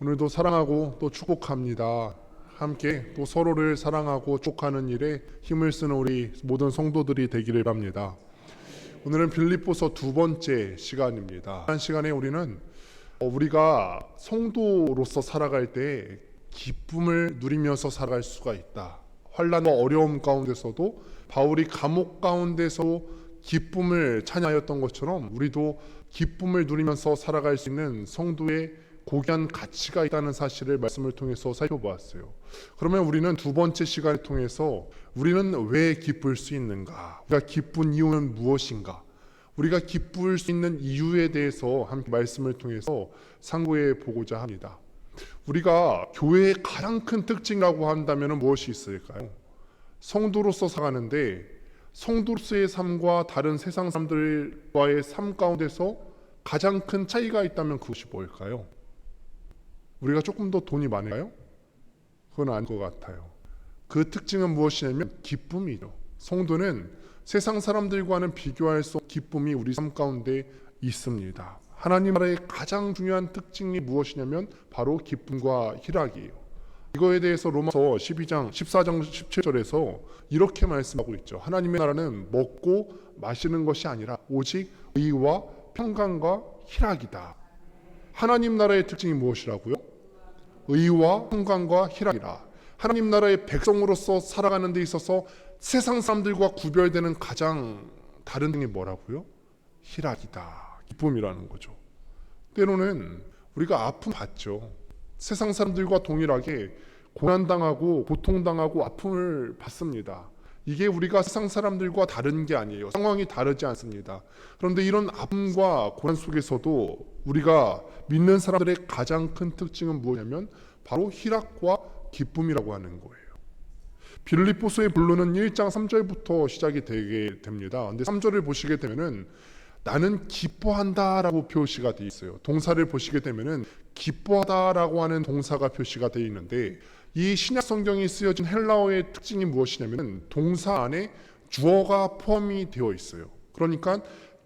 오늘도 사랑하고 또 축복합니다. 함께 또 서로를 사랑하고 축복하는 일에 힘을 쓰는 우리 모든 성도들이 되기를 바랍니다. 오늘은 빌립보서 두 번째 시간입니다. 한 시간에 우리는 우리가 성도로서 살아갈 때 기쁨을 누리면서 살아갈 수가 있다. 환난과 어려움 가운데서도 바울이 감옥 가운데서 기쁨을 찬양하였던 것처럼 우리도 기쁨을 누리면서 살아갈 수 있는 성도의 고귀한 가치가 있다는 사실을 말씀을 통해서 살펴보았어요. 그러면 우리는 두 번째 시간을 통해서 우리는 왜 기쁠 수 있는가? 우리가 기쁜 이유는 무엇인가? 우리가 기쁠 수 있는 이유에 대해서 함께 말씀을 통해서 상고해 보고자 합니다. 우리가 교회의 가장 큰 특징이라고 한다면 무엇이 있을까요? 성도로서 살아가는데 성도로서의 삶과 다른 세상 사람들과의 삶 가운데서 가장 큰 차이가 있다면 그것이 뭘까요? 우리가 조금 더 돈이 많을까요? 그건 아닌 것 같아요. 그 특징은 무엇이냐면 기쁨이죠. 성도는 세상 사람들과는 비교할 수 없는 기쁨이 우리 삶 가운데 있습니다. 하나님 나라의 가장 중요한 특징이 무엇이냐면 바로 기쁨과 희락이에요. 이거에 대해서 로마서 12장 14장 17절에서 이렇게 말씀하고 있죠. 하나님의 나라는 먹고 마시는 것이 아니라 오직 의와 평강과 희락이다. 하나님 나라의 특징이 무엇이라고요? 의와 평강과 희락이라. 하나님 나라의 백성으로서 살아가는 데 있어서 세상 사람들과 구별되는 가장 다른 등이 뭐라고요? 희락이다. 기쁨이라는 거죠. 때로는 우리가 아픔 받죠. 세상 사람들과 동일하게 고난당하고 고통당하고 아픔을 받습니다. 이게 우리가 세상 사람들과 다른 게 아니에요. 상황이 다르지 않습니다. 그런데 이런 아픔과 고난 속에서도 우리가 믿는 사람들의 가장 큰 특징은 무엇이냐면 바로 희락과 기쁨이라고 하는 거예요. 빌립보서의 본론은 1장 3절부터 시작이 되게 됩니다. 근데 3절을 보시게 되면은 나는 기뻐한다라고 표시가 되어 있어요. 동사를 보시게 되면은 기뻐하다라고 하는 동사가 표시가 되어 있는데 이 신약 성경이 쓰여진 헬라어의 특징이 무엇이냐면 동사 안에 주어가 포함이 되어 있어요. 그러니까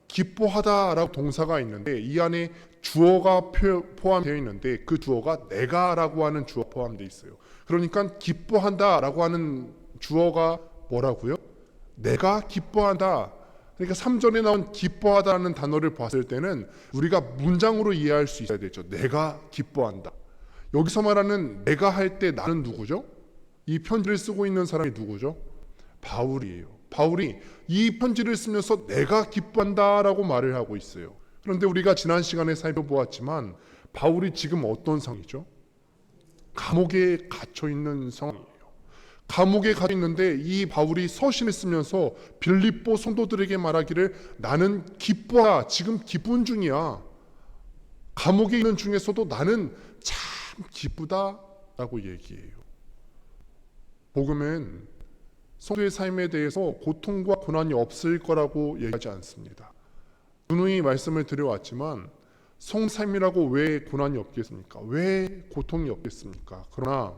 기뻐하다라고 동사가 있는데 이 안에 주어가 포함되어 있는데 그 주어가 내가라고 하는 주어 포함되어 있어요. 그러니까 기뻐한다라고 하는 주어가 뭐라고요? 내가 기뻐한다. 그러니까 3절에 나온 기뻐하다라는 단어를 봤을 때는 우리가 문장으로 이해할 수 있어야 되죠. 내가 기뻐한다. 여기서 말하는 내가 할 때 나는 누구죠? 이 편지를 쓰고 있는 사람이 누구죠? 바울이에요. 바울이 이 편지를 쓰면서 내가 기뻐한다라고 말을 하고 있어요. 그런데 우리가 지난 시간에 살펴보았지만 바울이 지금 어떤 상황이죠? 감옥에 갇혀 있는 상황이에요. 감옥에 갇혀 있는데 이 바울이 서신을 쓰면서 빌립보 성도들에게 말하기를 나는 기뻐하 지금 기쁜 중이야. 감옥에 있는 중에서도 나는 참 기쁘다라고 얘기해요. 복음은 성도의 삶에 대해서 고통과 고난이 없을 거라고 얘기하지 않습니다. 누누이 말씀을 드려왔지만 성삶이라고 왜 고난이 없겠습니까? 왜 고통이 없겠습니까? 그러나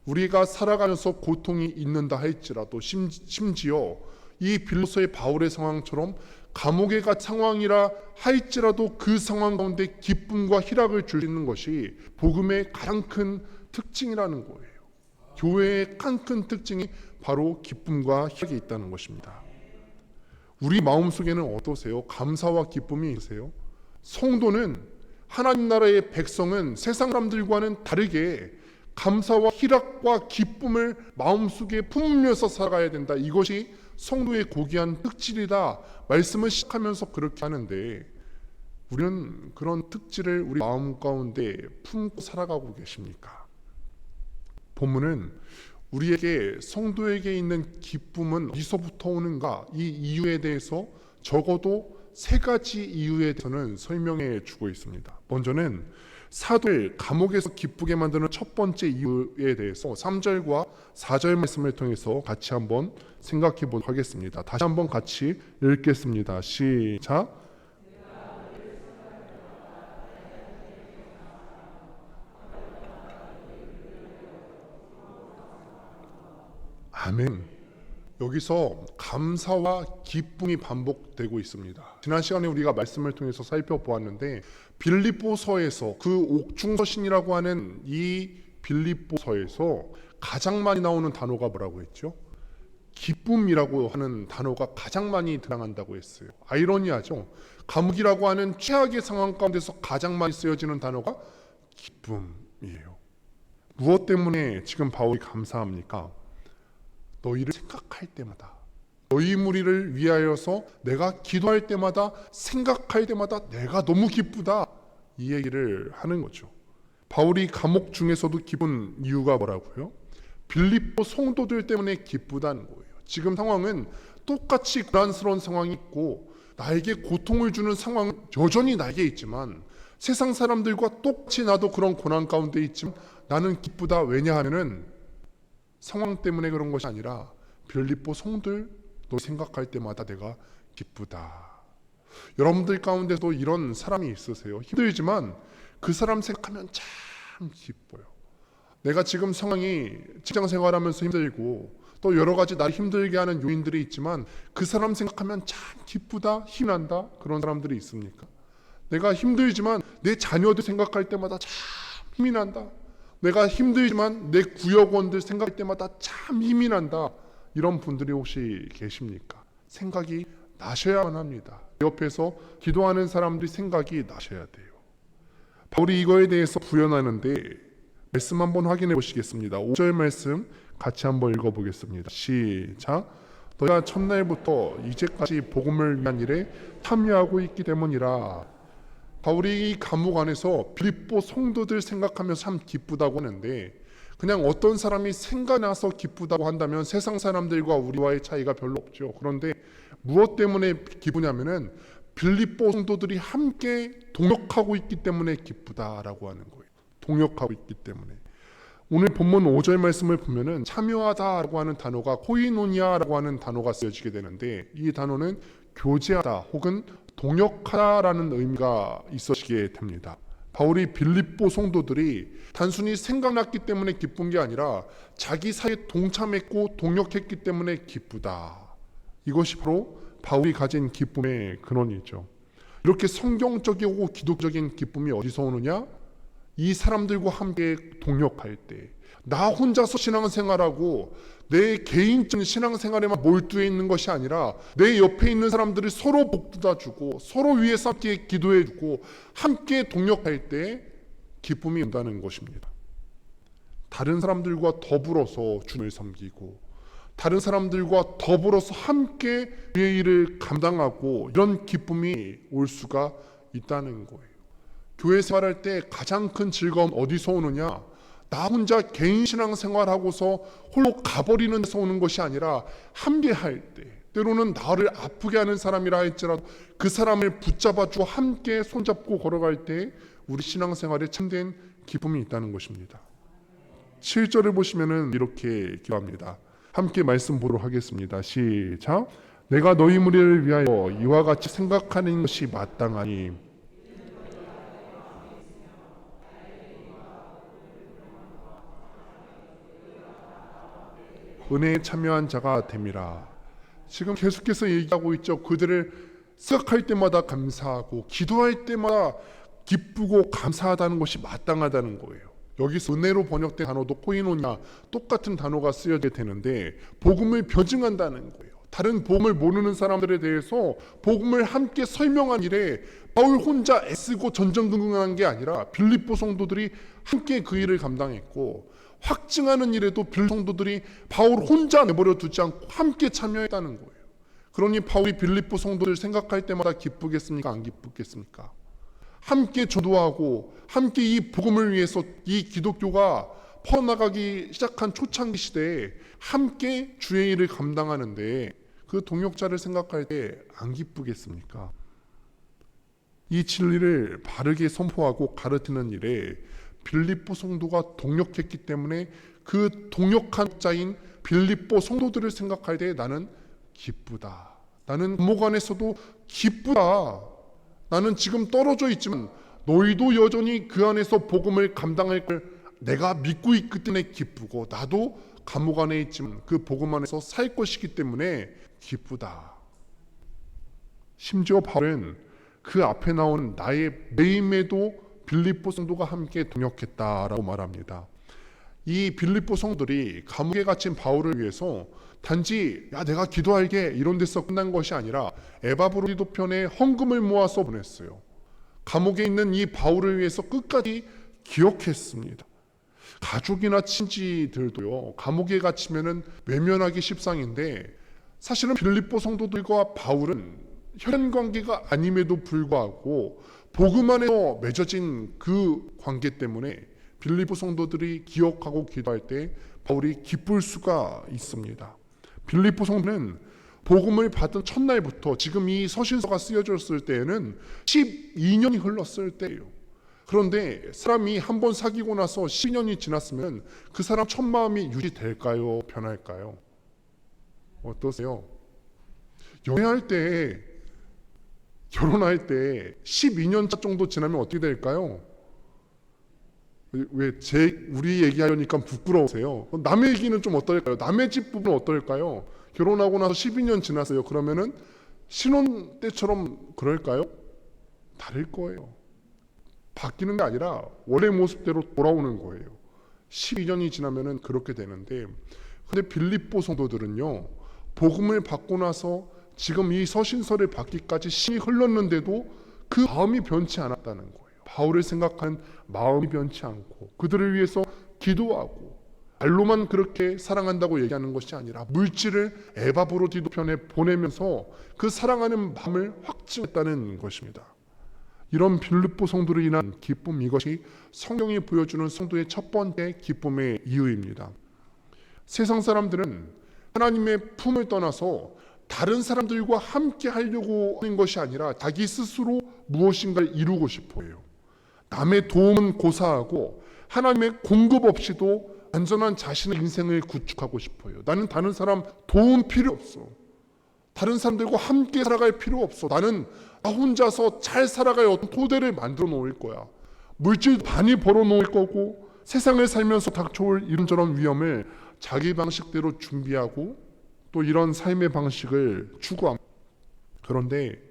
우리가 살아가면서 고통이 있는다 할지라도 심지어 이 빌립보서의 바울의 상황처럼 감옥에 간 상황이라 할지라도 그 상황 가운데 기쁨과 희락을 줄 수 있는 것이 복음의 가장 큰 특징이라는 거예요. 교회의 가장 큰 특징이 바로 기쁨과 희락이 있다는 것입니다. 우리 마음속에는 어떠세요? 감사와 기쁨이 있으세요? 성도는 하나님 나라의 백성은 세상 사람들과는 다르게 감사와 희락과 기쁨을 마음속에 품으면서 살아가야 된다. 이것이 성도의 고귀한 특질이다. 말씀을 시작하면서 그렇게 하는데 우리는 그런 특질을 우리 마음 가운데 품고 살아가고 계십니까? 본문은 우리에게 성도에게 있는 기쁨은 어디서부터 오는가? 이 이유에 대해서 적어도 세 가지 이유에 대해서는 설명해 주고 있습니다. 먼저는 사도를 감옥에서 기쁘게 만드는 첫 번째 이유에 대해서 3절과 4절 말씀을 통해서 같이 한번 생각해 보도록 하겠습니다. 다시 한번 같이 읽겠습니다. 시작. 아멘. 여기서 감사와 기쁨이 반복되고 있습니다. 지난 시간에 우리가 말씀을 통해서 살펴보았는데 빌립보서에서 그 옥중서신이라고 하는 이 빌립보서에서 가장 많이 나오는 단어가 뭐라고 했죠? 기쁨이라고 하는 단어가 가장 많이 등장한다고 했어요. 아이러니하죠. 감옥이라고 하는 최악의 상황 가운데서 가장 많이 쓰여지는 단어가 기쁨이에요. 무엇 때문에 지금 바울이 감사합니까? 너희를 생각할 때마다, 너희 무리를 위하여서 내가 기도할 때마다, 생각할 때마다 내가 너무 기쁘다, 이 얘기를 하는 거죠. 바울이 감옥 중에서도 기쁜 이유가 뭐라고요? 빌립보 성도들 때문에 기쁘다는 거예요. 지금 상황은 똑같이 불안스러운 상황이 있고 나에게 고통을 주는 상황은 여전히 나에게 있지만, 세상 사람들과 똑같이 나도 그런 고난 가운데 있지만 나는 기쁘다. 왜냐하면은 상황 때문에 그런 것이 아니라 빌립보 성도들 너 생각할 때마다 내가 기쁘다. 여러분들 가운데도 이런 사람이 있으세요? 힘들지만 그 사람 생각하면 참 기뻐요. 내가 지금 상황이 직장 생활하면서 힘들고 또 여러 가지 나를 힘들게 하는 요인들이 있지만 그 사람 생각하면 참 기쁘다, 힘난다, 그런 사람들이 있습니까? 내가 힘들지만 내 자녀들 생각할 때마다 참 힘이 난다. 내가 힘들지만 내 구역원들 생각할 때마다 참 힘이 난다. 이런 분들이 혹시 계십니까? 생각이 나셔야만 합니다. 옆에서 기도하는 사람들이 생각이 나셔야 돼요. 바울이 이거에 대해서 부연하는데 말씀 한번 확인해 보시겠습니다. 5절 말씀 같이 한번 읽어보겠습니다. 시작. 너희가 첫날부터 이제까지 복음을 위한 일에 참여하고 있기 때문이라. 바울이 이 감옥 안에서 빌립보 성도들 생각하면서 참 기쁘다고 하는데, 그냥 어떤 사람이 생각나서 기쁘다고 한다면 세상 사람들과 우리와의 차이가 별로 없죠. 그런데 무엇 때문에 기쁘냐면은 빌립보 성도들이 함께 동역하고 있기 때문에 기쁘다라고 하는 거예요. 동역하고 있기 때문에. 오늘 본문 5절 말씀을 보면은 참여하다라고 하는 단어가 코이노니아라고 하는 단어가 쓰여지게 되는데, 이 단어는 교제하다 혹은 동역하다라는 의미가 있어지게 됩니다. 바울이 빌립보 성도들이 단순히 생각났기 때문에 기쁜 게 아니라 자기 사이에 동참했고 동역했기 때문에 기쁘다. 이것이 바로 바울이 가진 기쁨의 근원이죠. 이렇게 성경적이고 기독적인 기쁨이 어디서 오느냐? 이 사람들과 함께 동역할 때, 나 혼자서 신앙생활하고 내 개인적인 신앙생활에만 몰두해 있는 것이 아니라 내 옆에 있는 사람들이 서로 복돋아주고 서로 위해서 함께 기도해주고 함께 동역할 때 기쁨이 온다는 것입니다. 다른 사람들과 더불어서 주님을 섬기고 다른 사람들과 더불어서 함께 주의 일을 감당하고 이런 기쁨이 올 수가 있다는 거예요. 교회 생활할 때 가장 큰 즐거움 어디서 오느냐? 나 혼자 개인 신앙생활하고서 홀로 가버리는 데서 오는 것이 아니라 함께 할 때, 때로는 나를 아프게 하는 사람이라 할지라도 그 사람을 붙잡아주고 함께 손잡고 걸어갈 때 우리 신앙생활에 참된 기쁨이 있다는 것입니다. 7절을 보시면은 이렇게 기도합니다. 함께 말씀 보도록 하겠습니다. 시작. 내가 너희 무리를 위하여 이와 같이 생각하는 것이 마땅하니 은혜에 참여한 자가 됨이라. 지금 계속해서 얘기하고 있죠. 그들을 생각할 때마다 감사하고 기도할 때마다 기쁘고 감사하다는 것이 마땅하다는 거예요. 여기서 은혜로 번역된 단어도 코이노냐, 똑같은 단어가 쓰여지게 되는데 복음을 변증한다는 거예요. 다른 복음을 모르는 사람들에 대해서 복음을 함께 설명한 일에 바울 혼자 애쓰고 전전긍긍한 게 아니라 빌립보 성도들이 함께 그 일을 감당했고, 확증하는 일에도 빌립보 성도들이 바울 혼자 내버려 두지 않고 함께 참여했다는 거예요. 그러니 바울이 빌립보 성도들 생각할 때마다 기쁘겠습니까? 안 기쁘겠습니까? 함께 전도하고 함께 이 복음을 위해서 이 기독교가 퍼나가기 시작한 초창기 시대에 함께 주의 일을 감당하는데 그 동역자를 생각할 때 안 기쁘겠습니까? 이 진리를 바르게 선포하고 가르치는 일에 빌립보 성도가 동역했기 때문에 그 동역한 자인 빌립보 성도들을 생각할 때 나는 기쁘다. 나는 감옥 안에서도 기쁘다. 나는 지금 떨어져 있지만 너희도 여전히 그 안에서 복음을 감당할 걸 내가 믿고 있기 때문에 기쁘고 나도 감옥 안에 있지만 그 복음 안에서 살 것이기 때문에 기쁘다. 심지어 바울은 그 앞에 나온 나의 매임에도 빌립보 성도가 함께 동역했다라고 말합니다. 이 빌립보 성도들이 감옥에 갇힌 바울을 위해서 단지 내가 기도할게 이런 데서 끝난 것이 아니라 에바브로디도 편에 헌금을 모아서 보냈어요. 감옥에 있는 이 바울을 위해서 끝까지 기억했습니다. 가족이나 친지들도요, 감옥에 갇히면은 외면하기 십상인데 사실은 빌립보 성도들과 바울은 혈연 관계가 아님에도 불구하고 복음 안에서 맺어진 그 관계 때문에 빌립보 성도들이 기억하고 기도할 때 바울이 기쁠 수가 있습니다. 빌립보 성도는 복음을 받은 첫날부터 지금 이 서신서가 쓰여졌을 때에는 12년이 흘렀을 때예요. 그런데 사람이 한번 사귀고 나서 12년이 지났으면 그 사람 첫 마음이 유지될까요? 변할까요? 어떠세요? 연애할 때, 결혼할 때 12년 차 정도 지나면 어떻게 될까요? 왜 우리 얘기하려니까 부끄러우세요? 남의 얘기는 좀 어떨까요? 남의 집 부부는 어떨까요? 결혼하고 나서 12년 지났어요. 그러면은 신혼 때처럼 그럴까요? 다를 거예요. 바뀌는 게 아니라 원래 모습대로 돌아오는 거예요. 12년이 지나면은 그렇게 되는데, 근데 빌립보 성도들은요, 복음을 받고 나서 지금 이 서신서를 받기까지 시간이 흘렀는데도 그 마음이 변치 않았다는 거예요. 바울을 생각한 마음이 변치 않고 그들을 위해서 기도하고 말로만 그렇게 사랑한다고 얘기하는 것이 아니라 물질을 에바브로디도 편에 보내면서 그 사랑하는 마음을 확증했다는 것입니다. 이런 빌립보 성도로 인한 기쁨, 이것이 성경이 보여주는 성도의 첫 번째 기쁨의 이유입니다. 세상 사람들은 하나님의 품을 떠나서 다른 사람들과 함께 하려고 하는 것이 아니라 자기 스스로 무엇인가를 이루고 싶어 해요. 남의 도움은 고사하고 하나님의 공급 없이도 안전한 자신의 인생을 구축하고 싶어요. 나는 다른 사람 도움 필요 없어. 다른 사람들과 함께 살아갈 필요 없어. 나는 나 혼자서 잘 살아갈 어떤 토대를 만들어 놓을 거야. 물질 많이 벌어 놓을 거고 세상을 살면서 닥쳐올 이런저런 위험을 자기 방식대로 준비하고 또 이런 삶의 방식을 추구합니다. 그런데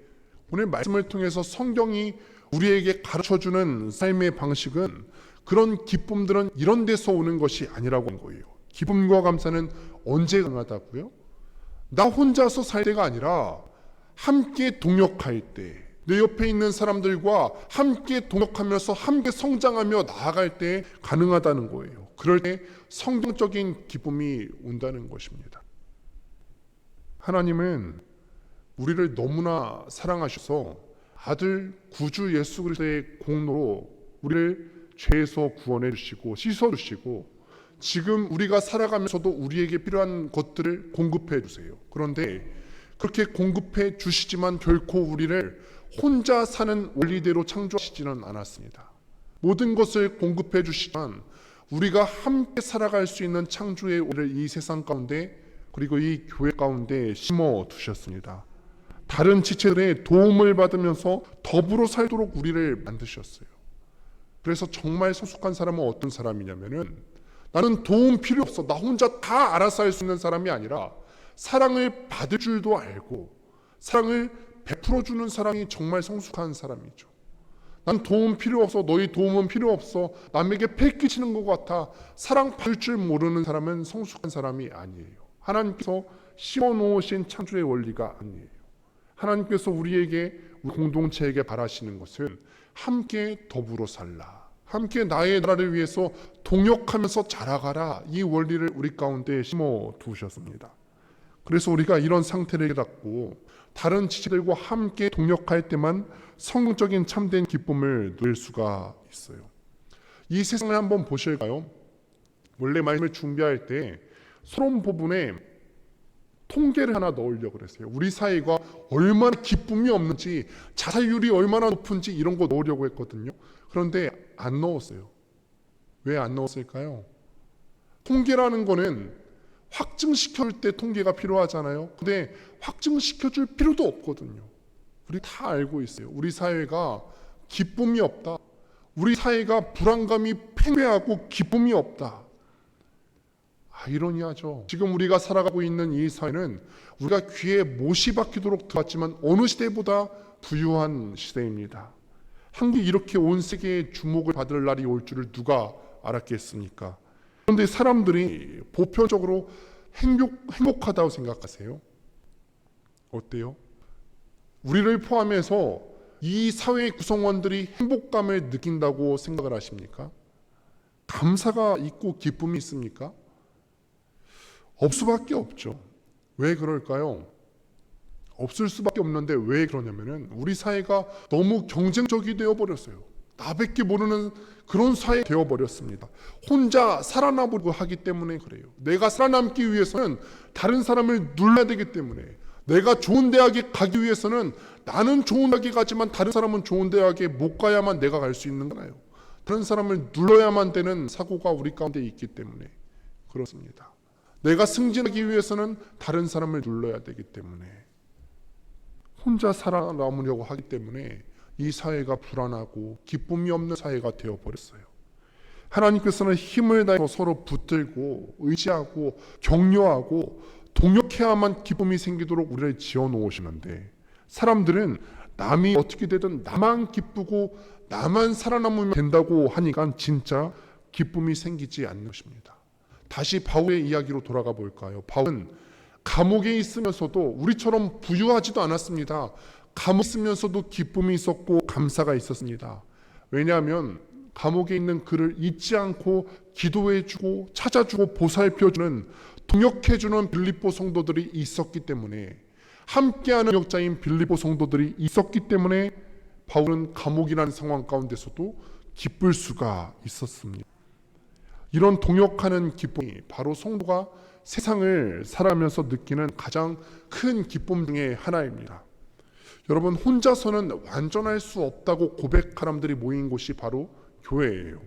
오늘 말씀을 통해서 성경이 우리에게 가르쳐주는 삶의 방식은 그런 기쁨들은 이런 데서 오는 것이 아니라고 하는 거예요. 기쁨과 감사는 언제 가능하다고요? 나 혼자서 살 때가 아니라 함께 동역할 때, 내 옆에 있는 사람들과 함께 동역하면서 함께 성장하며 나아갈 때 가능하다는 거예요. 그럴 때 성경적인 기쁨이 온다는 것입니다. 하나님은 우리를 너무나 사랑하셔서 아들 구주 예수 그리스도의 공로로 우리를 죄에서 구원해 주시고 씻어 주시고 지금 우리가 살아가면서도 우리에게 필요한 것들을 공급해 주세요. 그런데 그렇게 공급해 주시지만 결코 우리를 혼자 사는 원리대로 창조하시지는 않았습니다. 모든 것을 공급해 주시지만 우리가 함께 살아갈 수 있는 창조의 우리를 이 세상 가운데 그리고 이 교회 가운데 심어 두셨습니다. 다른 지체들의 도움을 받으면서 더불어 살도록 우리를 만드셨어요. 그래서 정말 소속한 사람은 어떤 사람이냐면은 나는 도움 필요 없어. 나 혼자 다 알아서 할 수 있는 사람이 아니라 사랑을 받을 줄도 알고 사랑을 베풀어 주는 사람이 정말 성숙한 사람이죠. 난 도움 필요 없어. 너희 도움은 필요 없어. 남에게 패 끼치는 것 같아. 사랑 받을 줄 모르는 사람은 성숙한 사람이 아니에요. 하나님께서 심어놓으신 창조의 원리가 아니에요. 하나님께서 우리에게 우리 공동체에게 바라시는 것은 함께 더불어 살라. 함께 나의 나라를 위해서 동역하면서 자라가라. 이 원리를 우리 가운데 심어 두셨습니다. 그래서 우리가 이런 상태를 깨닫고 다른 지체들과 함께 동역할 때만 성경적인 참된 기쁨을 누릴 수가 있어요. 이 세상을 한번 보실까요? 원래 말씀을 준비할 때 서론 부분에 통계를 하나 넣으려고 그랬어요. 우리 사회가 얼마나 기쁨이 없는지, 자살률이 얼마나 높은지 이런 거 넣으려고 했거든요. 그런데 안 넣었어요. 왜 안 넣었을까요? 통계라는 거는 확증시켜줄 때 통계가 필요하잖아요. 근데 확증시켜줄 필요도 없거든요. 우리 다 알고 있어요. 우리 사회가 기쁨이 없다. 우리 사회가 불안감이 팽배하고 기쁨이 없다. 아이러니하죠. 지금 우리가 살아가고 있는 이 사회는 우리가 귀에 못이 박히도록 들어왔지만 어느 시대보다 부유한 시대입니다. 한국이 이렇게 온 세계의 주목을 받을 날이 올 줄을 누가 알았겠습니까? 그런데 사람들이 보편적으로 행복하다고 생각하세요? 어때요? 우리를 포함해서 이 사회의 구성원들이 행복감을 느낀다고 생각을 하십니까? 감사가 있고 기쁨이 있습니까? 없을 수밖에 없죠. 왜 그럴까요? 없을 수밖에 없는데 왜 그러냐면은 우리 사회가 너무 경쟁적이 되어버렸어요. 나밖에 모르는 그런 사회 되어버렸습니다. 혼자 살아남으려고 하기 때문에 그래요. 내가 살아남기 위해서는 다른 사람을 눌러야 되기 때문에, 내가 좋은 대학에 가기 위해서는 나는 좋은 대학에 가지만 다른 사람은 좋은 대학에 못 가야만 내가 갈 수 있는 거예요. 다른 사람을 눌러야만 되는 사고가 우리 가운데 있기 때문에 그렇습니다. 내가 승진하기 위해서는 다른 사람을 눌러야 되기 때문에, 혼자 살아남으려고 하기 때문에 이 사회가 불안하고 기쁨이 없는 사회가 되어버렸어요. 하나님께서는 힘을 다해서 서로 붙들고 의지하고 격려하고 동역해야만 기쁨이 생기도록 우리를 지어놓으시는데, 사람들은 남이 어떻게 되든 나만 기쁘고 나만 살아남으면 된다고 하니까 진짜 기쁨이 생기지 않는 것입니다. 다시 바울의 이야기로 돌아가 볼까요? 바울은 감옥에 있으면서도 우리처럼 부유하지도 않았습니다. 감옥에 있으면서도 기쁨이 있었고 감사가 있었습니다. 왜냐하면 감옥에 있는 그를 잊지 않고 기도해주고 찾아주고 보살펴주는, 동역해주는 빌립보 성도들이 있었기 때문에, 함께하는 동역자인 빌립보 성도들이 있었기 때문에 바울은 감옥이라는 상황 가운데서도 기쁠 수가 있었습니다. 이런 동역하는 기쁨이 바로 성도가 세상을 살아가면서 느끼는 가장 큰 기쁨 중에 하나입니다. 여러분, 혼자서는 완전할 수 없다고 고백하는 사람들이 모인 곳이 바로 교회예요.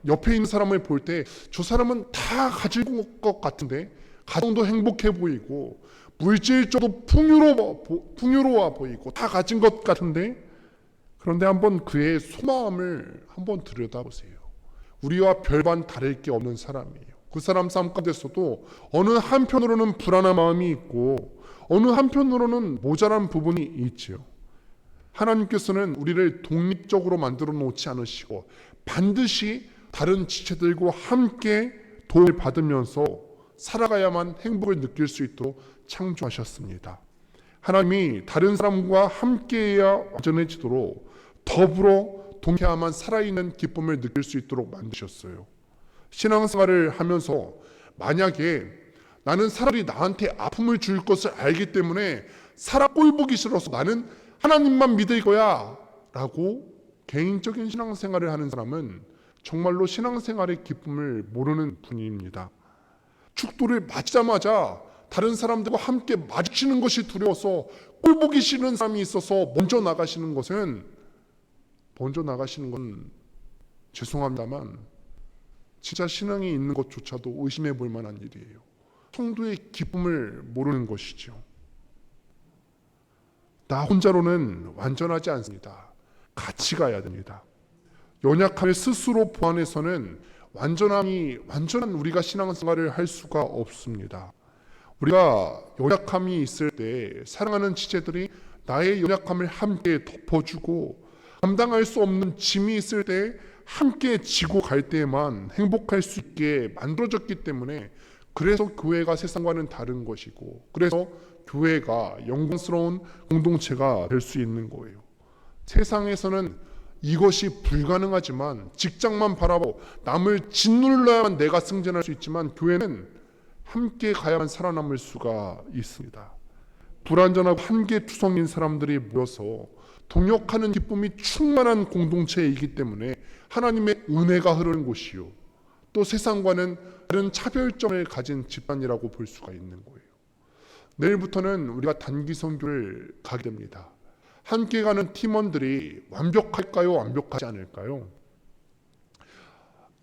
옆에 있는 사람을 볼 때 저 사람은 다 가질 것 같은데, 가정도 행복해 보이고 물질적으로 풍요로워 보이고 다 가진 것 같은데, 그런데 한번 그의 속마음을 한번 들여다보세요. 우리와 별반 다를 게 없는 사람이에요. 그 사람 삶 가운데서도 어느 한편으로는 불안한 마음이 있고 어느 한편으로는 모자란 부분이 있지요. 하나님께서는 우리를 독립적으로 만들어 놓지 않으시고 반드시 다른 지체들과 함께 도움을 받으면서 살아가야만 행복을 느낄 수 있도록 창조하셨습니다. 하나님이 다른 사람과 함께해야 완전해지도록 더불어 동행해야만 살아있는 기쁨을 느낄 수 있도록 만드셨어요. 신앙생활을 하면서 만약에 나는 사람들이 나한테 아픔을 줄 것을 알기 때문에 사람 꼴 보기 싫어서 나는 하나님만 믿을 거야 라고 개인적인 신앙생활을 하는 사람은 정말로 신앙생활의 기쁨을 모르는 분입니다. 축도를 맞자마자 다른 사람들과 함께 마주치는 것이 두려워서 꼴 보기 싫은 사람이 있어서 먼저 나가시는 건 죄송합니다만 진짜 신앙이 있는 것조차도 의심해 볼 만한 일이에요. 성도의 기쁨을 모르는 것이죠. 나 혼자로는 완전하지 않습니다. 같이 가야 됩니다. 연약함을 스스로 보완해서는 완전한 우리가 신앙생활을 할 수가 없습니다. 우리가 연약함이 있을 때 사랑하는 지체들이 나의 연약함을 함께 덮어주고, 감당할 수 없는 짐이 있을 때 함께 지고 갈 때만 행복할 수 있게 만들어졌기 때문에, 그래서 교회가 세상과는 다른 것이고, 그래서 교회가 영광스러운 공동체가 될 수 있는 거예요. 세상에서는 이것이 불가능하지만, 직장만 바라보고 남을 짓눌러야만 내가 승진할 수 있지만, 교회는 함께 가야만 살아남을 수가 있습니다. 불완전하고 한계투성인 사람들이 모여서 동역하는 기쁨이 충만한 공동체이기 때문에 하나님의 은혜가 흐르는 곳이요, 또 세상과는 다른 차별점을 가진 집단이라고 볼 수가 있는 거예요. 내일부터는 우리가 단기 선교를 가게 됩니다. 함께 가는 팀원들이 완벽할까요? 완벽하지 않을까요?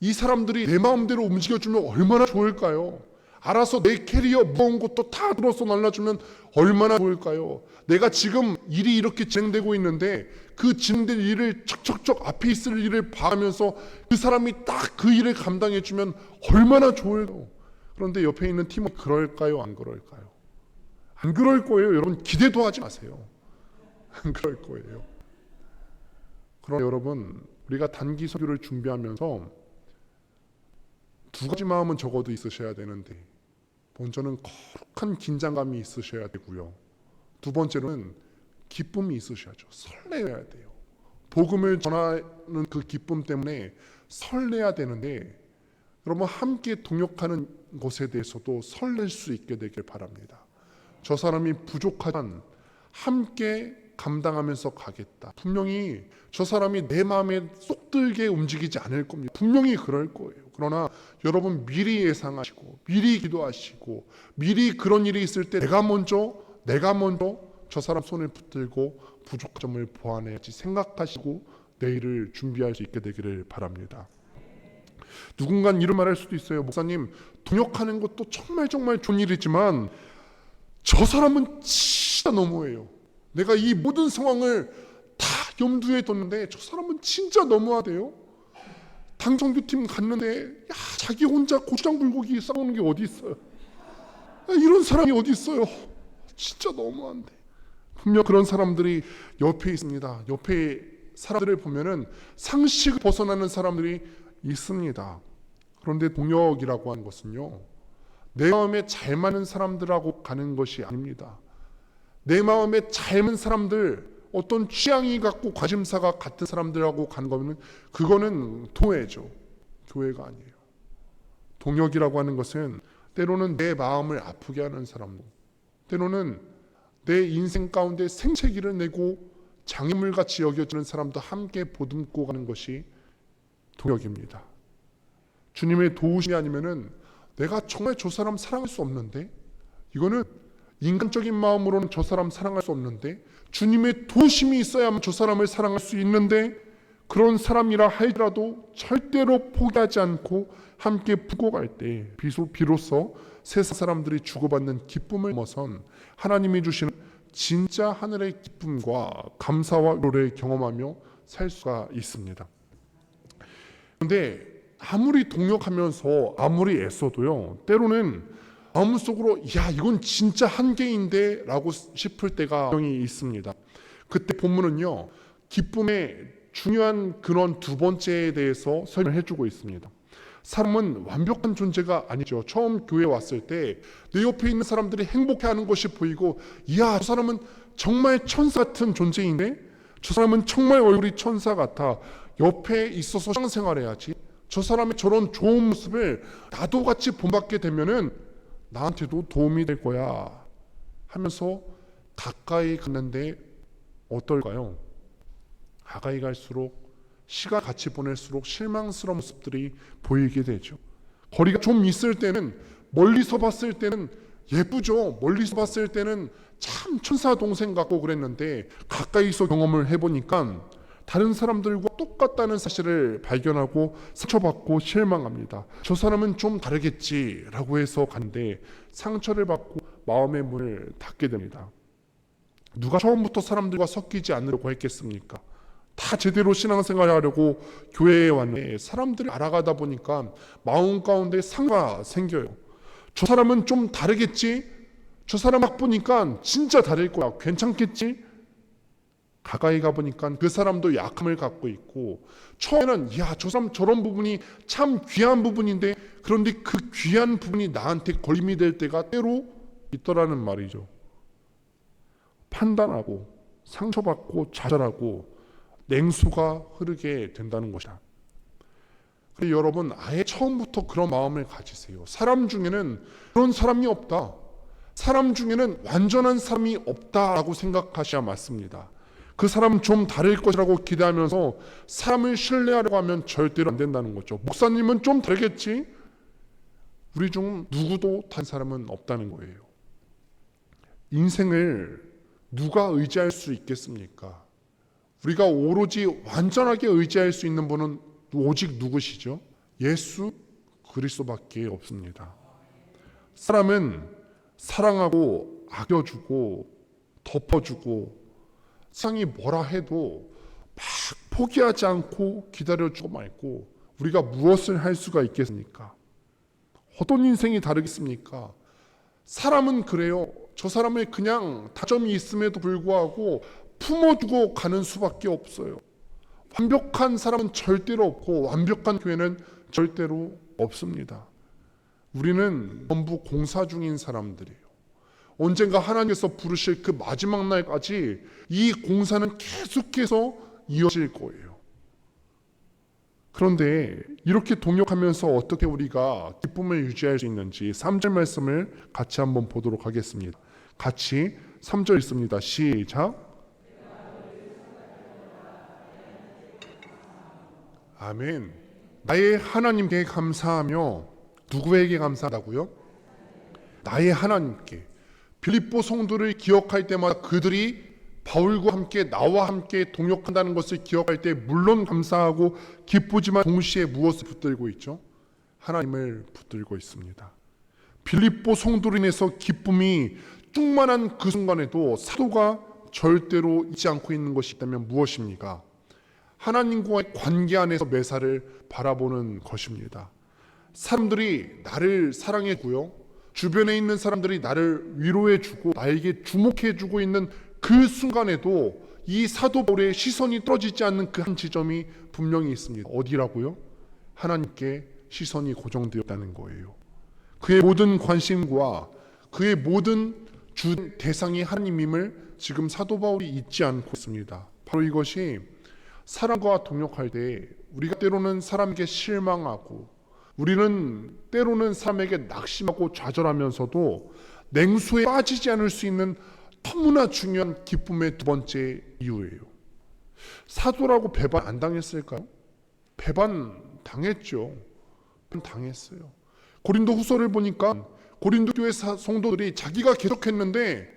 이 사람들이 내 마음대로 움직여주면 얼마나 좋을까요? 알아서 내 캐리어 무거운 것도 다 들어서 날라주면 얼마나 좋을까요? 내가 지금 일이 이렇게 진행되고 있는데 그 진행될 일을 척척척 앞에 있을 일을 봐가면서 그 사람이 딱 그 일을 감당해주면 얼마나 좋을까요? 그런데 옆에 있는 팀은 그럴까요? 안 그럴까요? 안 그럴 거예요. 여러분 기대도 하지 마세요. 안 그럴 거예요. 그러나 여러분 우리가 단기 설교를 준비하면서 두 가지 마음은 적어도 있으셔야 되는데, 먼저는 거룩한 긴장감이 있으셔야 되고요. 두 번째로는 기쁨이 있으셔야죠. 설레야 돼요. 복음을 전하는 그 기쁨 때문에 설레야 되는데, 여러분 함께 동역하는 것에 대해서도 설렐 수 있게 되길 바랍니다. 저 사람이 부족하지만 함께 감당하면서 가겠다. 분명히 저 사람이 내 마음에 쏙 들게 움직이지 않을 겁니다. 분명히 그럴 거예요. 그러나 여러분 미리 예상하시고 미리 기도하시고 미리 그런 일이 있을 때 내가 먼저 저 사람 손을 붙들고 부족한 점을 보완해야지 생각하시고 내일을 준비할 수 있게 되기를 바랍니다. 누군가는 이런 말 할 수도 있어요. 목사님, 동역하는 것도 정말 좋은 일이지만 저 사람은 진짜 너무해요. 내가 이 모든 상황을 다 염두에 뒀는데 저 사람은 진짜 너무하대요. 당성교팀 갔는데 자기 혼자 고추장 불고기 싸우는 게 어디 있어요? 이런 사람이 어디 있어요? 진짜 너무한데. 분명 그런 사람들이 옆에 있습니다. 옆에 사람들을 보면은 상식을 벗어나는 사람들이 있습니다. 그런데 동역이라고 하는 것은요, 내 마음에 잘 맞는 사람들하고 가는 것이 아닙니다. 내 마음에 잘 맞는 사람들, 어떤 취향이 같고 관심사가 같은 사람들하고 가는 거면 그거는 교회죠. 교회가 아니에요. 동역이라고 하는 것은 때로는 내 마음을 아프게 하는 사람도, 때로는 내 인생 가운데 생채기를 내고 장애물같이 여겨지는 사람도 함께 보듬고 가는 것이 동역입니다. 주님의 도우심이 아니면은 내가 정말 저 사람 사랑할 수 없는데, 이거는 인간적인 마음으로는 저 사람 사랑할 수 없는데 주님의 도우심이 있어야만 저 사람을 사랑할 수 있는데, 그런 사람이라 할지라도 절대로 포기하지 않고 함께 붙고 갈 때 비로소 세상 사람들이 주고받는 기쁨을 넘어선 하나님이 주시는 진짜 하늘의 기쁨과 감사와 위로를 경험하며 살 수가 있습니다. 그런데 아무리 동역하면서 아무리 애써도요, 때로는 마음속으로 이건 진짜 한계인데 라고 싶을 때가 분명히 있습니다. 그때 본문은요, 기쁨의 중요한 그런 두 번째에 대해서 설명해 주고 있습니다. 사람은 완벽한 존재가 아니죠. 처음 교회에 왔을 때 내 옆에 있는 사람들이 행복해하는 것이 보이고, 저 사람은 정말 천사 같은 존재인데, 저 사람은 정말 얼굴이 천사 같아, 옆에 있어서 신앙생활해야지, 저 사람의 저런 좋은 모습을 나도 같이 본받게 되면은 나한테도 도움이 될 거야 하면서 가까이 갔는데 어떨까요? 가까이 갈수록, 시간 같이 보낼수록 실망스러운 모습들이 보이게 되죠. 거리가 좀 있을 때는, 멀리서 봤을 때는 예쁘죠. 멀리서 봤을 때는 참 천사 동생 같고 그랬는데 가까이서 경험을 해보니까 다른 사람들과 똑같다는 사실을 발견하고 상처받고 실망합니다. 저 사람은 좀 다르겠지라고 해서 갔는데 상처를 받고 마음의 문을 닫게 됩니다. 누가 처음부터 사람들과 섞이지 않으려고 했겠습니까? 다 제대로 신앙생활을 하려고 교회에 왔는데 사람들을 알아가다 보니까 마음 가운데 상처가 생겨요. 저 사람은 좀 다르겠지? 저 사람 막 보니까 진짜 다를 거야. 괜찮겠지? 가까이 가보니까 그 사람도 약함을 갖고 있고, 처음에는 저 사람 저런 부분이 참 귀한 부분인데, 그런데 그 귀한 부분이 나한테 걸림이 될 때가 때로 있더라는 말이죠. 판단하고 상처받고 좌절하고 냉수가 흐르게 된다는 것이다. 그래서 여러분 아예 처음부터 그런 마음을 가지세요. 사람 중에는 그런 사람이 없다, 사람 중에는 완전한 사람이 없다라고 생각하셔야 맞습니다. 그 사람은 좀 다를 것이라고 기대하면서 사람을 신뢰하려고 하면 절대로 안 된다는 거죠. 목사님은 좀 다르겠지? 우리 중 누구도 다른 사람은 없다는 거예요. 인생을 누가 의지할 수 있겠습니까? 우리가 오로지 완전하게 의지할 수 있는 분은 오직 누구시죠? 예수 그리스도밖에 없습니다. 사람은 사랑하고 아껴주고 덮어주고 세상이 뭐라 해도 막 포기하지 않고 기다려주고 말고 우리가 무엇을 할 수가 있겠습니까? 어떤 인생이 다르겠습니까? 사람은 그래요. 저 사람의 그냥 다점이 있음에도 불구하고 품어주고 가는 수밖에 없어요. 완벽한 사람은 절대로 없고 완벽한 교회는 절대로 없습니다. 우리는 전부 공사 중인 사람들이에요. 언젠가 하나님께서 부르실 그 마지막 날까지 이 공사는 계속해서 이어질 거예요. 그런데 이렇게 동역하면서 어떻게 우리가 기쁨을 유지할 수 있는지 3절 말씀을 같이 한번 보도록 하겠습니다. 같이 3절 읽습니다. 시작. 아멘. 나의 하나님께 감사하며 누구에게 감사하다고요? 나의 하나님께. 빌립보 성도를 기억할 때마다 그들이 바울과 함께 나와 함께 동역한다는 것을 기억할 때 물론 감사하고 기쁘지만 동시에 무엇을 붙들고 있죠? 하나님을 붙들고 있습니다. 빌립보 성도로 인해서 기쁨이 충만한 그 순간에도 사도가 절대로 잊지 않고 있는 것이 있다면 무엇입니까? 하나님과의 관계 안에서 매사를 바라보는 것입니다. 사람들이 나를 사랑해주고요, 주변에 있는 사람들이 나를 위로해주고 나에게 주목해주고 있는 그 순간에도 이 사도 바울의 시선이 떨어지지 않는 그 한 지점이 분명히 있습니다. 어디라고요? 하나님께 시선이 고정되었다는 거예요. 그의 모든 관심과 그의 모든 주 대상이 하나님임을 지금 사도 바울이 잊지 않고 있습니다. 바로 이것이 사람과 동역할 때 우리가 때로는 사람에게 실망하고 우리는 때로는 사람에게 낙심하고 좌절하면서도 냉소에 빠지지 않을 수 있는 너무나 중요한 기쁨의 두 번째 이유예요. 사도라고 배반 안 당했을까요? 배반 당했죠. 당했어요. 고린도 후서를 보니까 고린도 교회 성도들이 자기가 개척했는데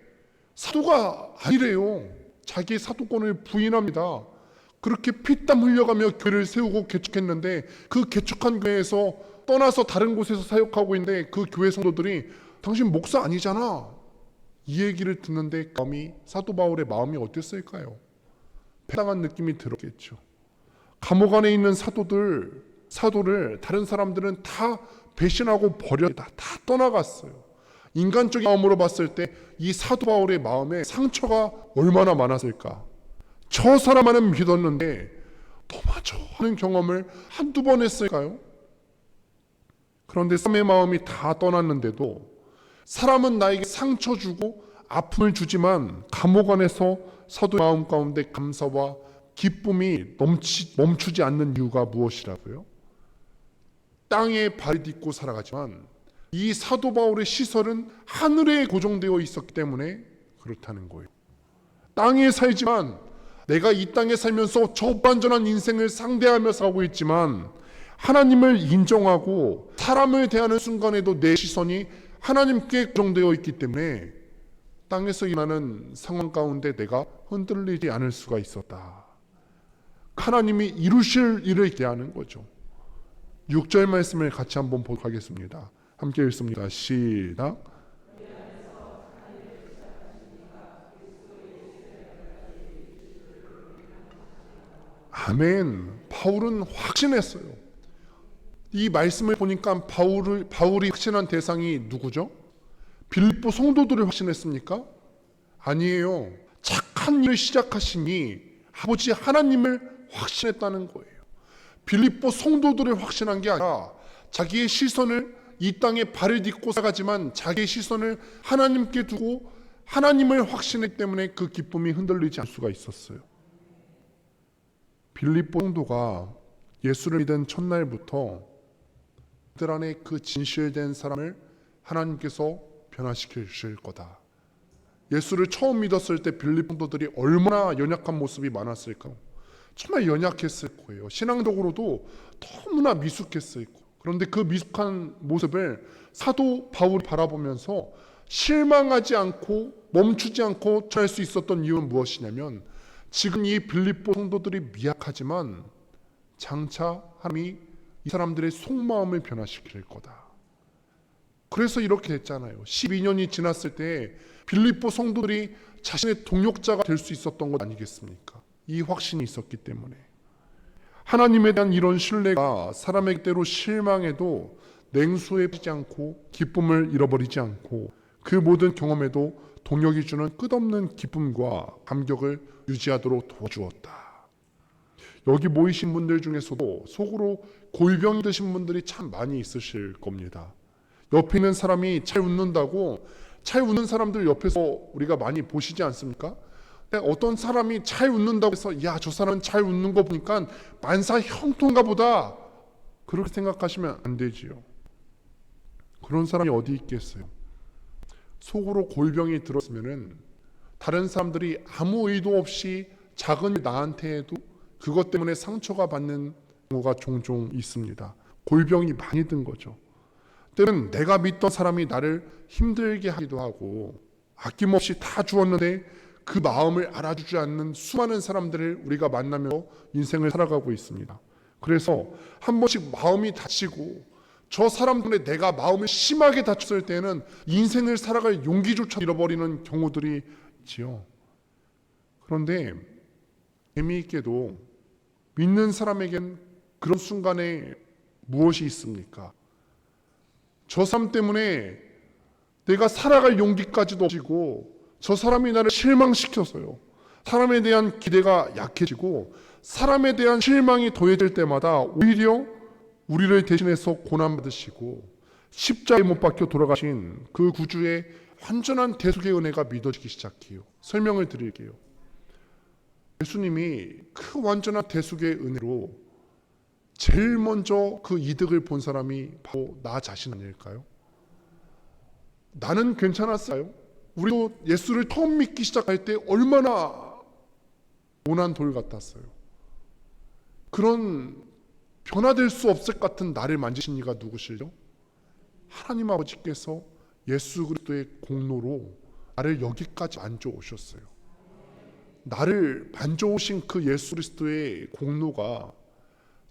사도가 아니래요. 자기 사도권을 부인합니다. 그렇게 피땀 흘려가며 교회를 세우고 개척했는데 그 개척한 교회에서 떠나서 다른 곳에서 사역하고 있는데 그 교회 성도들이 당신 목사 아니잖아. 이 얘기를 듣는데 사도 바울의 마음이 어땠을까요? 패당한 느낌이 들었겠죠. 감옥 안에 있는 사도를 다른 사람들은 다 배신하고 버렸다. 다 떠나갔어요. 인간적인 마음으로 봤을 때 이 사도 바울의 마음에 상처가 얼마나 많았을까. 저 사람만은 믿었는데 도마저 하는 경험을 한두 번 했을까요? 그런데 사람의 마음이 다 떠났는데도 사람은 나에게 상처 주고 아픔을 주지만 감옥 안에서 사도의 마음 가운데 감사와 기쁨이 멈추지 않는 이유가 무엇이라고요? 땅에 발을 딛고 살아가지만 이 사도 바울의 시설은 하늘에 고정되어 있었기 때문에 그렇다는 거예요. 땅에 살지만 내가 이 땅에 살면서 저반전한 인생을 상대하며 살고 있지만 하나님을 인정하고 사람을 대하는 순간에도 내 시선이 하나님께 고정되어 있기 때문에 땅에서 일어나는 상황 가운데 내가 흔들리지 않을 수가 있었다. 하나님이 이루실 일을 기대하는 거죠. 6절 말씀을 같이 한번 보도록 하겠습니다. 함께 읽습니다. 시작. 아멘. 바울은 확신했어요. 이 말씀을 보니까 바울이 확신한 대상이 누구죠? 빌립보 성도들을 확신했습니까? 아니에요. 착한 일을 시작하시니 아버지 하나님을 확신했다는 거예요. 빌립보 성도들을 확신한 게 아니라 자기의 시선을 이 땅에 발을 딛고 살아가지만 자기의 시선을 하나님께 두고 하나님을 확신했기 때문에 그 기쁨이 흔들리지 않을 수가 있었어요. 빌립보 성도가 예수를 믿은 첫날부터 그들 안에 그 진실된 사람을 하나님께서 변화시키실 거다. 예수를 처음 믿었을 때 빌립보 성도들이 얼마나 연약한 모습이 많았을까요? 정말 연약했을 거예요. 신앙적으로도 너무나 미숙했을 거예요. 그런데 그 미숙한 모습을 사도 바울이 바라보면서 실망하지 않고 멈추지 않고 할 수 있었던 이유는 무엇이냐면 지금 이 빌립보 성도들이 미약하지만 장차 하나님이 이 사람들의 속마음을 변화시킬 거다. 그래서 이렇게 됐잖아요. 12년이 지났을 때 빌립보 성도들이 자신의 동역자가 될 수 있었던 것 아니겠습니까? 이 확신이 있었기 때문에. 하나님에 대한 이런 신뢰가 사람에게 때로 실망해도 냉소에 빠지지 않고 기쁨을 잃어버리지 않고 그 모든 경험에도 동역이 주는 끝없는 기쁨과 감격을 유지하도록 도와주었다. 여기 모이신 분들 중에서도 속으로 골병이 드신 분들이 참 많이 있으실 겁니다. 옆에 있는 사람이 잘 웃는다고, 잘 웃는 사람들 옆에서 우리가 많이 보시지 않습니까? 어떤 사람이 잘 웃는다고 해서 야, 저 사람은 잘 웃는 거 보니까 만사 형통가 보다, 그렇게 생각하시면 안 되지요. 그런 사람이 어디 있겠어요? 속으로 골병이 들었으면은 다른 사람들이 아무 의도 없이 작은 일 나한테 해도 그것 때문에 상처가 받는 경우가 종종 있습니다. 골병이 많이 든 거죠. 때는 내가 믿던 사람이 나를 힘들게 하기도 하고 아낌없이 다 주었는데 그 마음을 알아주지 않는 수많은 사람들을 우리가 만나면서 인생을 살아가고 있습니다. 그래서 한 번씩 마음이 다치고 저 사람 때문에 내가 마음을 심하게 다쳤을 때는 인생을 살아갈 용기조차 잃어버리는 경우들이 있지요. 그런데 재미있게도 믿는 사람에겐 그런 순간에 무엇이 있습니까? 저 사람 때문에 내가 살아갈 용기까지도 없이고 저 사람이 나를 실망시켜서요. 사람에 대한 기대가 약해지고 사람에 대한 실망이 더해질 때마다 오히려 우리를 대신해서 고난받으시고 십자가에 못 박혀 돌아가신 그 구주의 완전한 대속의 은혜가 믿어지기 시작해요. 설명을 드릴게요. 예수님이 그 완전한 대속의 은혜로 제일 먼저 그 이득을 본 사람이 바로 나 자신 아닐까요? 나는 괜찮았어요. 우리도 예수를 처음 믿기 시작할 때 얼마나 모난 돌 같았어요. 그런 변화될 수 없을 것 같은 나를 만지신 이가 누구시죠? 하나님 아버지께서 예수 그리스도의 공로로 나를 여기까지 만져오셨어요. 나를 만져오신 그 예수 그리스도의 공로가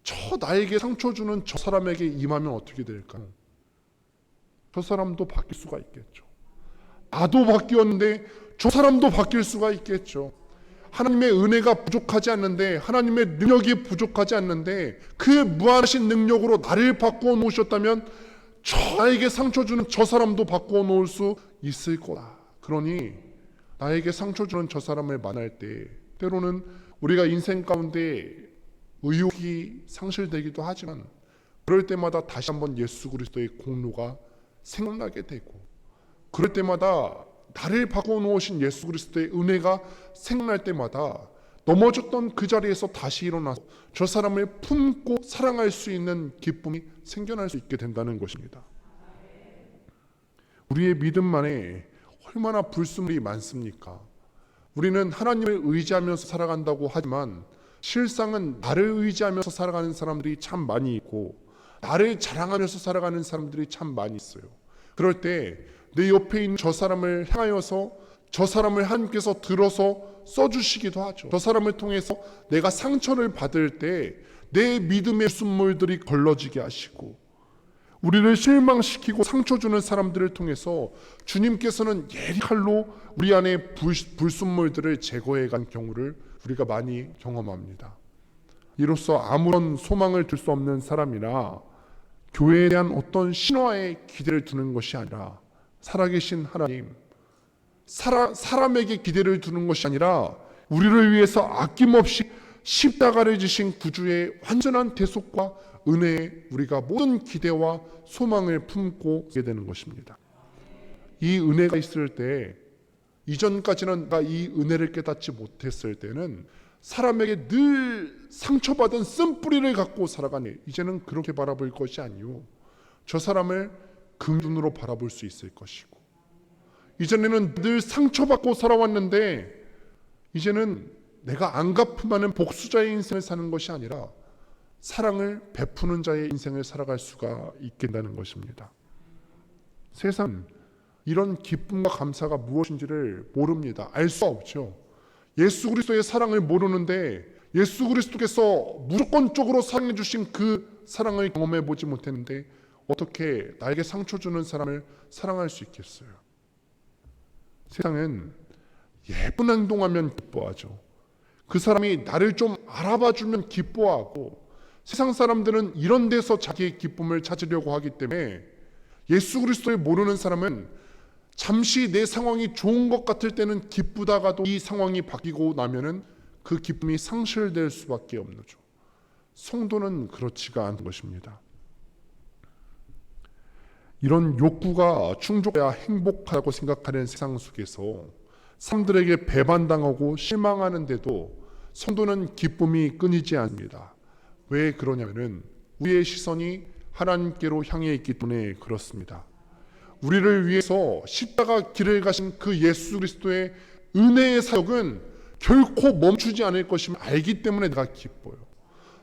저 나에게 상처 주는 저 사람에게 임하면 어떻게 될까요? 저 사람도 바뀔 수가 있겠죠. 나도 바뀌었는데 저 사람도 바뀔 수가 있겠죠. 하나님의 은혜가 부족하지 않는데, 하나님의 능력이 부족하지 않는데 그 무한하신 능력으로 나를 바꾸어 놓으셨다면 나에게 상처 주는 저 사람도 바꾸어 놓을 수 있을 거다. 그러니 나에게 상처 주는 저 사람을 만날 때 때로는 우리가 인생 가운데 의욕이 상실되기도 하지만 그럴 때마다 다시 한번 예수 그리스도의 공로가 생각나게 되고, 그럴 때마다 나를 바꿔 놓으신 예수 그리스도의 은혜가 생각날 때마다 넘어졌던 그 자리에서 다시 일어나서 저 사람을 품고 사랑할 수 있는 기쁨이 생겨날 수 있게 된다는 것입니다. 우리의 믿음 안에 얼마나 불순물이 많습니까? 우리는 하나님을 의지하면서 살아간다고 하지만 실상은 나를 의지하면서 살아가는 사람들이 참 많이 있고 나를 자랑하면서 살아가는 사람들이 참 많이 있어요. 그럴 때 내 옆에 있는 저 사람을 향하여서 저 사람을 하나님께서 들어서 써주시기도 하죠. 저 사람을 통해서 내가 상처를 받을 때 내 믿음의 순물들이 걸러지게 하시고, 우리를 실망시키고 상처 주는 사람들을 통해서 주님께서는 예리 칼로 우리 안에 불순물들을 제거해 간 경우를 우리가 많이 경험합니다. 이로써 아무런 소망을 둘 수 없는 사람이나 교회에 대한 어떤 신화에 기대를 두는 것이 아니라 살아계신 하나님, 사람에게 기대를 두는 것이 아니라 우리를 위해서 아낌없이 십자가를 지신 구주의 완전한 대속과 은혜에 우리가 모든 기대와 소망을 품고 있게 되는 것입니다. 이 은혜가 있을 때, 이전까지는 내가 이 은혜를 깨닫지 못했을 때는 사람에게 늘 상처받은 쓴뿌리를 갖고 살아가니, 이제는 그렇게 바라볼 것이 아니요, 저 사람을 긍휼으로 바라볼 수 있을 것이고, 이전에는 늘 상처받고 살아왔는데 이제는 내가 안 갚으면 복수자의 인생을 사는 것이 아니라 사랑을 베푸는 자의 인생을 살아갈 수가 있게 된다는 것입니다. 세상은 이런 기쁨과 감사가 무엇인지를 모릅니다. 알 수 없죠. 예수 그리스도의 사랑을 모르는데 예수 그리스도께서 무조건적으로 사랑해 주신 그 사랑을 경험해 보지 못했는데 어떻게 나에게 상처 주는 사람을 사랑할 수 있겠어요? 세상은 예쁜 행동하면 기뻐하죠. 그 사람이 나를 좀 알아봐 주면 기뻐하고, 세상 사람들은 이런 데서 자기의 기쁨을 찾으려고 하기 때문에 예수 그리스도를 모르는 사람은 잠시 내 상황이 좋은 것 같을 때는 기쁘다가도 이 상황이 바뀌고 나면은 그 기쁨이 상실될 수밖에 없는 거죠. 성도는 그렇지가 않은 것입니다. 이런 욕구가 충족해야 행복하다고 생각하는 세상 속에서 사람들에게 배반당하고 실망하는데도 성도는 기쁨이 끊이지 않습니다. 왜 그러냐면은 우리의 시선이 하나님께로 향해 있기 때문에 그렇습니다. 우리를 위해서 십자가 길을 가신 그 예수 그리스도의 은혜의 사역은 결코 멈추지 않을 것임을 알기 때문에 내가 기뻐요.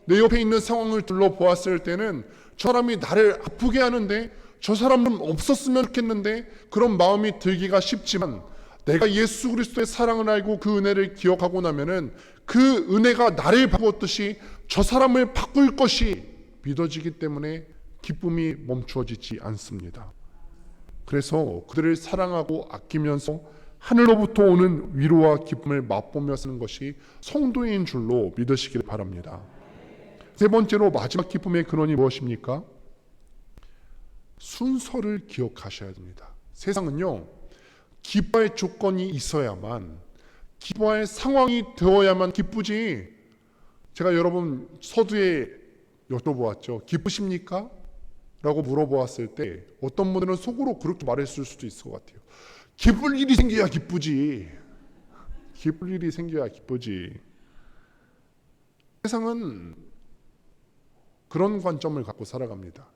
내 옆에 있는 상황을 둘러보았을 때는 저 사람이 나를 아프게 하는데 저 사람은 없었으면 좋겠는데 그런 마음이 들기가 쉽지만, 내가 예수 그리스도의 사랑을 알고 그 은혜를 기억하고 나면은 그 은혜가 나를 바꾸었듯이 저 사람을 바꿀 것이 믿어지기 때문에 기쁨이 멈추어지지 않습니다. 그래서 그들을 사랑하고 아끼면서 하늘로부터 오는 위로와 기쁨을 맛보며 사는 것이 성도인 줄로 믿으시길 바랍니다. 세 번째로 마지막 기쁨의 근원이 무엇입니까? 순서를 기억하셔야 됩니다. 세상은요, 기뻐할 조건이 있어야만, 기뻐할 상황이 되어야만 기쁘지. 제가 여러분 서두에 여쭤보았죠. 기쁘십니까? 라고 물어보았을 때 어떤 분들은 속으로 그렇게 말했을 수도 있을 것 같아요. 기쁠 일이 생겨야 기쁘지. 기쁠 일이 생겨야 기쁘지. 세상은 그런 관점을 갖고 살아갑니다.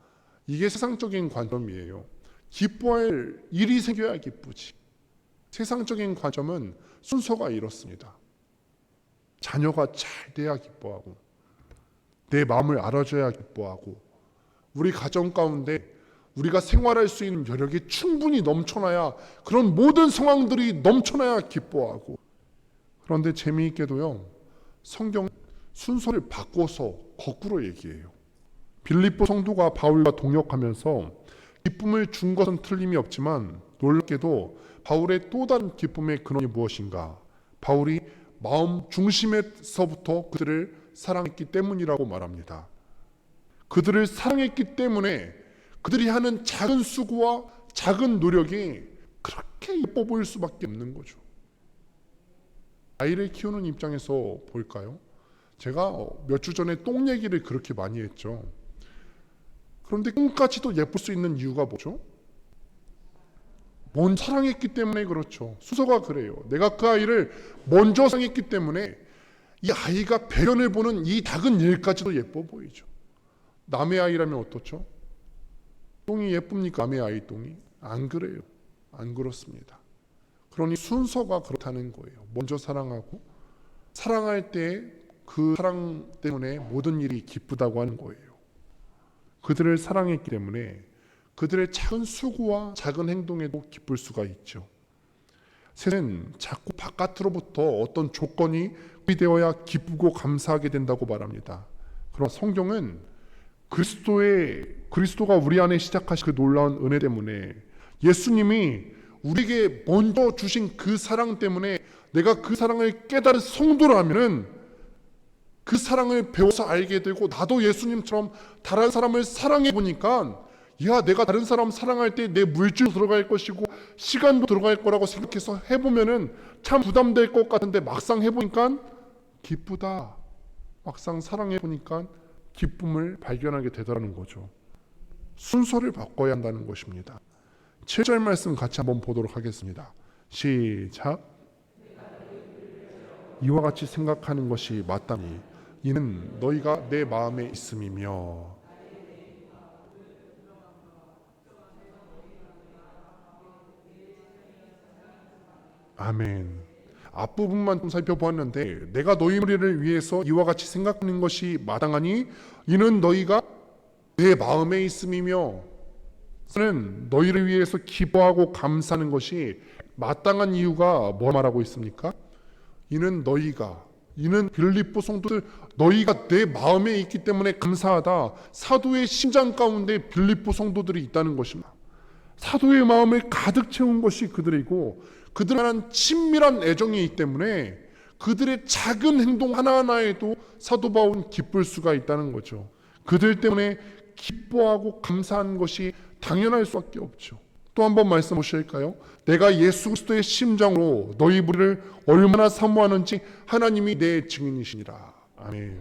이게 세상적인 관점이에요. 기뻐할 일이 생겨야 기쁘지. 세상적인 관점은 순서가 이렇습니다. 자녀가 잘 돼야 기뻐하고, 내 마음을 알아줘야 기뻐하고, 우리 가정 가운데 우리가 생활할 수 있는 여력이 충분히 넘쳐나야, 그런 모든 상황들이 넘쳐나야 기뻐하고. 그런데 재미있게도요, 성경 순서를 바꿔서 거꾸로 얘기해요. 빌립보 성도가 바울과 동역하면서 기쁨을 준 것은 틀림이 없지만 놀랍게도 바울의 또 다른 기쁨의 근원이 무엇인가? 바울이 마음 중심에서부터 그들을 사랑했기 때문이라고 말합니다. 그들을 사랑했기 때문에 그들이 하는 작은 수고와 작은 노력이 그렇게 예뻐 보일 수밖에 없는 거죠. 아이를 키우는 입장에서 볼까요? 제가 몇 주 전에 똥 얘기를 그렇게 많이 했죠. 그런데 똥까지도 예쁠 수 있는 이유가 뭐죠? 먼저 사랑했기 때문에 그렇죠. 순서가 그래요. 내가 그 아이를 먼저 사랑했기 때문에 이 아이가 배변을 보는 이 작은 일까지도 예뻐 보이죠. 남의 아이라면 어떻죠? 똥이 예쁩니까? 남의 아이 똥이? 안 그래요. 안 그렇습니다. 그러니 순서가 그렇다는 거예요. 먼저 사랑하고, 사랑할 때 그 사랑 때문에 모든 일이 기쁘다고 하는 거예요. 그들을 사랑했기 때문에 그들의 작은 수고와 작은 행동에도 기쁠 수가 있죠. 세상은 자꾸 바깥으로부터 어떤 조건이 되어야 기쁘고 감사하게 된다고 말합니다. 그러나 성경은 그리스도가 우리 안에 시작하신 그 놀라운 은혜 때문에, 예수님이 우리에게 먼저 주신 그 사랑 때문에 내가 그 사랑을 깨달은 성도라면은 그 사랑을 배워서 알게 되고, 나도 예수님처럼 다른 사람을 사랑해 보니까, 야, 내가 다른 사람 사랑할 때 내 물질도 들어갈 것이고 시간도 들어갈 거라고 생각해서 해보면은 참 부담될 것 같은데 막상 해보니까 기쁘다. 막상 사랑해 보니까 기쁨을 발견하게 되더라는 거죠. 순서를 바꿔야 한다는 것입니다. 7절 말씀 같이 한번 보도록 하겠습니다. 시작. 이와 같이 생각하는 것이 마땅히 이는 너희가 내 마음에 있음이며. 아멘. 앞부분만 좀 살펴보았는데, 내가 너희 무리를 위해서 이와 같이 생각하는 것이 마땅하니 이는 너희가 내 마음에 있음이며, 저는 너희를 위해서 기뻐하고 감사하는 것이 마땅한 이유가 뭐 말하고 있습니까? 이는 너희가, 이는 빌립보 성도들 너희가 내 마음에 있기 때문에 감사하다. 사도의 심장 가운데 빌립보 성도들이 있다는 것입니다. 사도의 마음을 가득 채운 것이 그들이고 그들에 대한 친밀한 애정이 있기 때문에 그들의 작은 행동 하나하나에도 사도 바울은 기쁠 수가 있다는 거죠. 그들 때문에 기뻐하고 감사한 것이 당연할 수밖에 없죠. 또 한 번 말씀 보실까요? 내가 예수 그리스도의 심장으로 너희 무리를 얼마나 사모하는지 하나님이 내 증인이시니라. 아멘.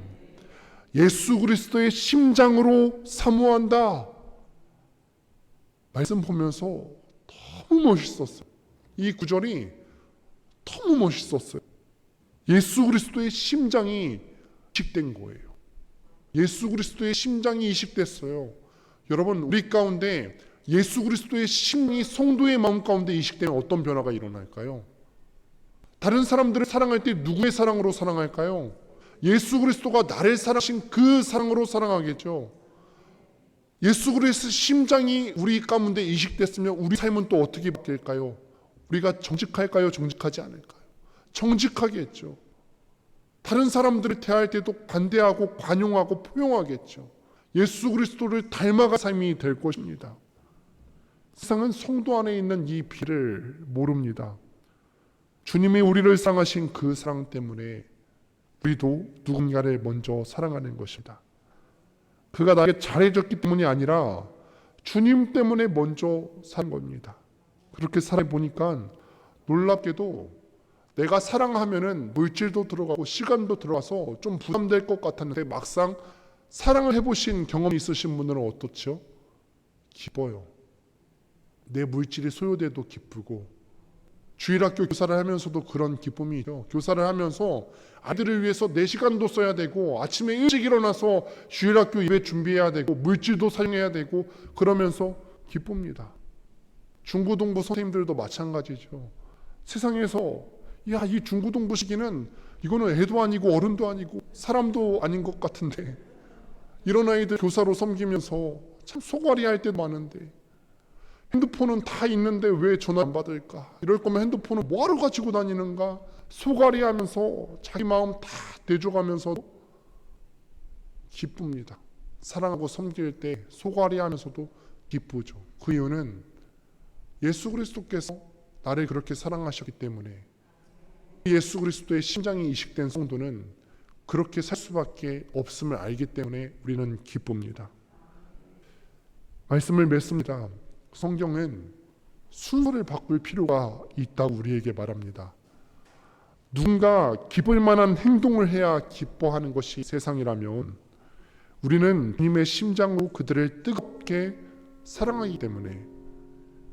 예수 그리스도의 심장으로 사모한다. 말씀 보면서 너무 멋있었어요. 이 구절이 너무 멋있었어요. 예수 그리스도의 심장이 이식된 거예요. 예수 그리스도의 심장이 이식됐어요. 여러분, 우리 가운데 예수 그리스도의 심이 성도의 마음 가운데 이식되면 어떤 변화가 일어날까요? 다른 사람들을 사랑할 때 누구의 사랑으로 사랑할까요? 예수 그리스도가 나를 사랑하신 그 사랑으로 사랑하겠죠. 예수 그리스도의 심장이 우리 가운데 이식됐으면 우리 삶은 또 어떻게 바뀔까요? 우리가 정직할까요? 정직하지 않을까요? 정직하겠죠. 다른 사람들을 대할 때도 관대하고 관용하고 포용하겠죠. 예수 그리스도를 닮아갈 삶이 될 것입니다. 세상은 성도 안에 있는 이 비를 모릅니다. 주님이 우리를 사랑하신 그 사랑 때문에 우리도 누군가를 먼저 사랑하는 것입니다. 그가 나에게 잘해줬기 때문이 아니라 주님 때문에 먼저 산 겁니다. 그렇게 살아보니까 놀랍게도 내가 사랑하면은 물질도 들어가고 시간도 들어가서 좀 부담될 것 같았는데 막상 사랑을 해보신 경험이 있으신 분들은 어떻죠? 기뻐요. 내 물질이 소요돼도 기쁘고, 주일학교 교사를 하면서도 그런 기쁨이 있죠. 교사를 하면서 아들을 위해서 내 시간도 써야 되고 아침에 일찍 일어나서 주일학교 예배 준비해야 되고 물질도 사용해야 되고 그러면서 기쁩니다. 중고등부 선생님들도 마찬가지죠. 세상에서 이 중고등부 시기는 이거는 애도 아니고 어른도 아니고 사람도 아닌 것 같은데 이런 아이들 교사로 섬기면서 참 속앓이 할 때도 많은데 핸드폰은 다 있는데 왜 전화 안 받을까? 이럴 거면 핸드폰을 뭐하러 가지고 다니는가? 속앓이 하면서 자기 마음 다 대줘가면서 기쁩니다. 사랑하고 섬길 때 속앓이 하면서도 기쁘죠. 그 이유는 예수 그리스도께서 나를 그렇게 사랑하셨기 때문에 예수 그리스도의 심장이 이식된 성도는 그렇게 살 수밖에 없음을 알기 때문에 우리는 기쁩니다. 말씀을 맺습니다. 성경은 순서를 바꿀 필요가 있다고 우리에게 말합니다. 누군가 기쁠 만한 행동을 해야 기뻐하는 것이 세상이라면 우리는 주님의 심장으로 그들을 뜨겁게 사랑하기 때문에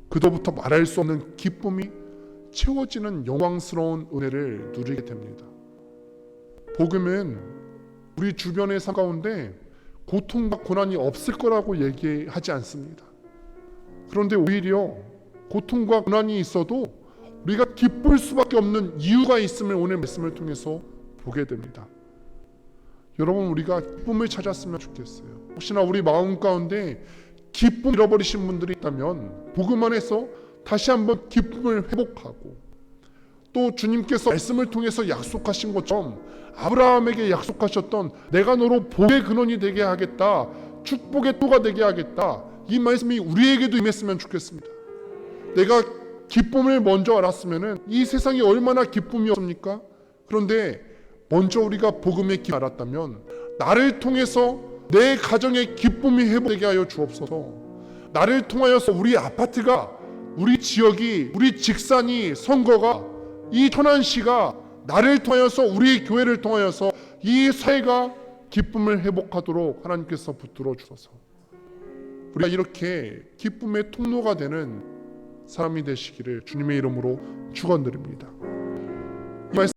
그로부터 말할 수 없는 기쁨이 채워지는 영광스러운 은혜를 누리게 됩니다. 복음은 우리 주변의 삶 가운데 고통과 고난이 없을 거라고 얘기하지 않습니다. 그런데 오히려 고통과 고난이 있어도 우리가 기쁠 수밖에 없는 이유가 있음을 오늘 말씀을 통해서 보게 됩니다. 여러분, 우리가 기쁨을 찾았으면 좋겠어요. 혹시나 우리 마음 가운데 기쁨 잃어버리신 분들이 있다면 복음 안에서 다시 한번 기쁨을 회복하고 또 주님께서 말씀을 통해서 약속하신 것처럼 아브라함에게 약속하셨던 내가 너로 복의 근원이 되게 하겠다, 축복의 토가 되게 하겠다, 이 말씀이 우리에게도 임했으면 좋겠습니다. 내가 기쁨을 먼저 알았으면 이 세상이 얼마나 기쁨이 없습니까? 그런데 먼저 우리가 복음의 기쁨을 알았다면 나를 통해서 내 가정의 기쁨이 회복되게 하여 주옵소서. 나를 통하여서 우리 아파트가, 우리 지역이, 우리 직산이, 선거가, 이 천안시가 나를 통하여서 우리 교회를 통하여서 이 사회가 기쁨을 회복하도록 하나님께서 붙들어 주소서. 우리가 이렇게 기쁨의 통로가 되는 사람이 되시기를 주님의 이름으로 축원드립니다.